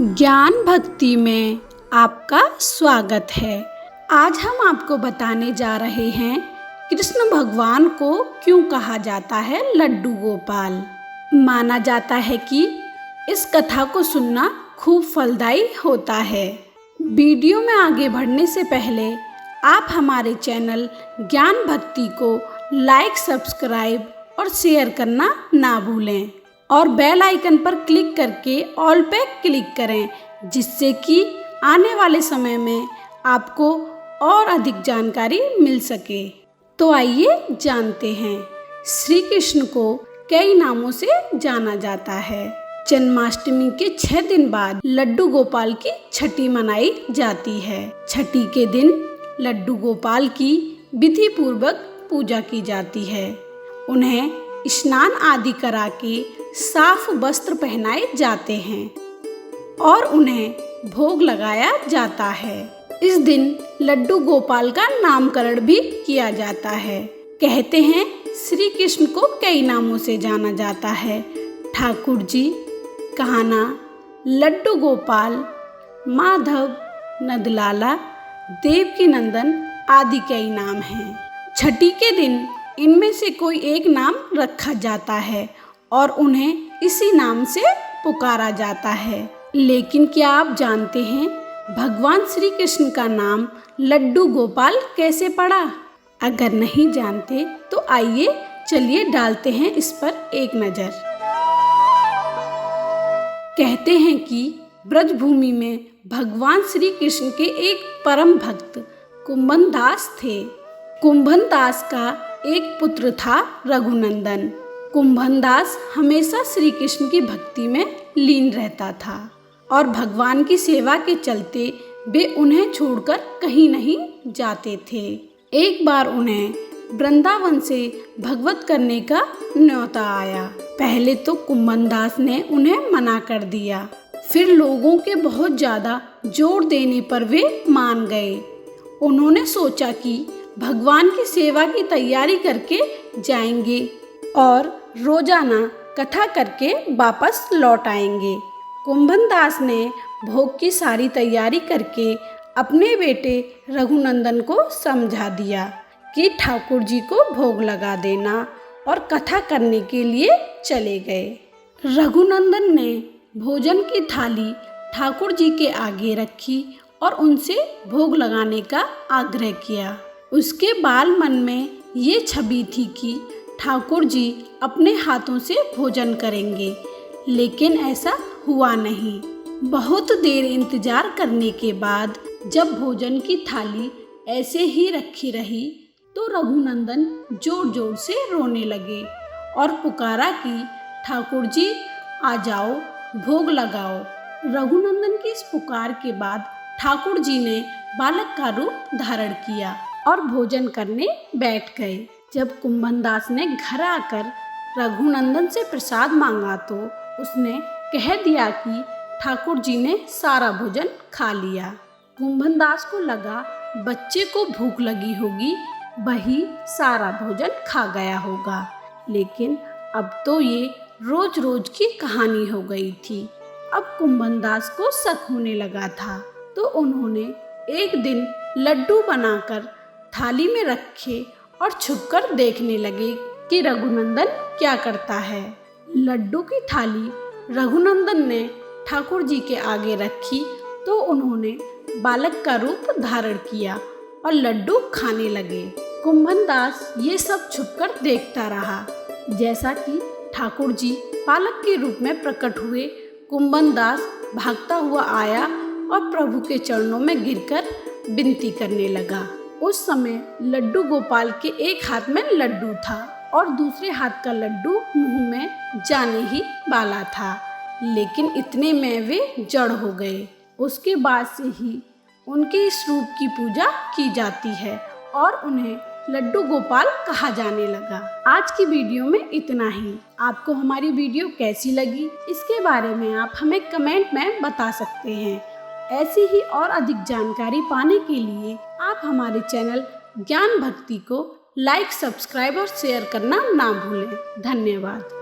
ज्ञान भक्ति में आपका स्वागत है। आज हम आपको बताने जा रहे हैं कृष्ण भगवान को क्यों कहा जाता है लड्डू गोपाल। माना जाता है कि इस कथा को सुनना खूब फलदायी होता है। वीडियो में आगे बढ़ने से पहले आप हमारे चैनल ज्ञान भक्ति को लाइक, सब्सक्राइब और शेयर करना ना भूलें और बेल आइकन पर क्लिक करके ऑल पे क्लिक करें, जिससे कि आने वाले समय में आपको और अधिक जानकारी मिल सके। तो आइए जानते हैं। श्री कृष्ण को कई नामों से जाना जाता है। जन्माष्टमी के 6 दिन बाद लड्डू गोपाल की छठी मनाई जाती है। छठी के दिन लड्डू गोपाल की विधि पूर्वक पूजा की जाती है। उन्हें स्नान आदि करा के साफ वस्त्र पहनाए जाते हैं और उन्हें भोग लगाया जाता है। इस दिन लड्डू गोपाल का नामकरण भी किया जाता है। कहते हैं श्री कृष्ण को कई नामों से जाना जाता है। ठाकुर जी, कान्हा, लड्डू गोपाल, माधव, नंदलाला, देवकी नंदन आदि कई नाम हैं। छठी के दिन इनमें से कोई एक नाम रखा जाता है और उन्हें इसी नाम से पुकारा जाता है। लेकिन क्या आप जानते हैं भगवान श्री कृष्ण का नाम लड्डू गोपाल कैसे पड़ा? अगर नहीं जानते तो आइए चलिए डालते हैं इस पर एक नज़र। कहते हैं कि ब्रजभूमि में भगवान श्री कृष्ण के एक परम भक्त कुंभन दास थे। कुंभन दास का एक पुत्र था रघुनंदन। कुंभन दास हमेशा श्री कृष्ण की भक्ति में लीन रहता था और भगवान की सेवा के चलते वे उन्हें छोड़कर कहीं नहीं जाते थे। एक बार उन्हें वृंदावन से भगवत करने का न्योता आया। पहले तो कुंभन दास ने उन्हें मना कर दिया, फिर लोगों के बहुत ज़्यादा जोर देने पर वे मान गए। उन्होंने सोचा कि भगवान की सेवा की तैयारी करके जाएंगे और रोजाना कथा करके वापस लौट आएंगे। कुंभन दास ने भोग की सारी तैयारी करके अपने बेटे रघुनंदन को समझा दिया कि ठाकुर जी को भोग लगा देना और कथा करने के लिए चले गए। रघुनंदन ने भोजन की थाली ठाकुर जी के आगे रखी और उनसे भोग लगाने का आग्रह किया। उसके बाल मन में ये छवि थी कि ठाकुर जी अपने हाथों से भोजन करेंगे, लेकिन ऐसा हुआ नहीं। बहुत देर इंतजार करने के बाद जब भोजन की थाली ऐसे ही रखी रही तो रघुनंदन जोर जोर से रोने लगे और पुकारा कि ठाकुर जी आ जाओ, भोग लगाओ। रघुनंदन की इस पुकार के बाद ठाकुर जी ने बालक का रूप धारण किया और भोजन करने बैठ गए। जब कुंभन दास ने घर आकर रघुनंदन से प्रसाद मांगा तो उसने कह दिया कि ठाकुर जी ने सारा भोजन खा लिया। कुंभन दास को लगा बच्चे को भूख लगी होगी, वही सारा भोजन खा गया होगा। लेकिन अब तो ये रोज रोज की कहानी हो गई थी। अब कुंभन दास को शक होने लगा था, तो उन्होंने एक दिन लड्डू बनाकर थाली में रखे और छुपकर देखने लगे कि रघुनंदन क्या करता है। लड्डू की थाली रघुनंदन ने ठाकुर जी के आगे रखी तो उन्होंने बालक का रूप धारण किया और लड्डू खाने लगे। कुंभन दास ये सब छुपकर देखता रहा। जैसा कि ठाकुर जी बालक के रूप में प्रकट हुए, कुंभन दास भागता हुआ आया और प्रभु के चरणों में गिरकर विनती करने लगा। उस समय लड्डू गोपाल के एक हाथ में लड्डू था और दूसरे हाथ का लड्डू मुंह में जाने ही वाला था, लेकिन इतने में वे जड़ हो गए। उसके बाद से ही उनके इस रूप की पूजा की जाती है और उन्हें लड्डू गोपाल कहा जाने लगा। आज की वीडियो में इतना ही। आपको हमारी वीडियो कैसी लगी इसके बारे में आप हमें कमेंट में बता सकते हैं। ऐसी ही और अधिक जानकारी पाने के लिए आप हमारे चैनल ज्ञान भक्ति को लाइक, सब्सक्राइब और शेयर करना ना भूलें। धन्यवाद।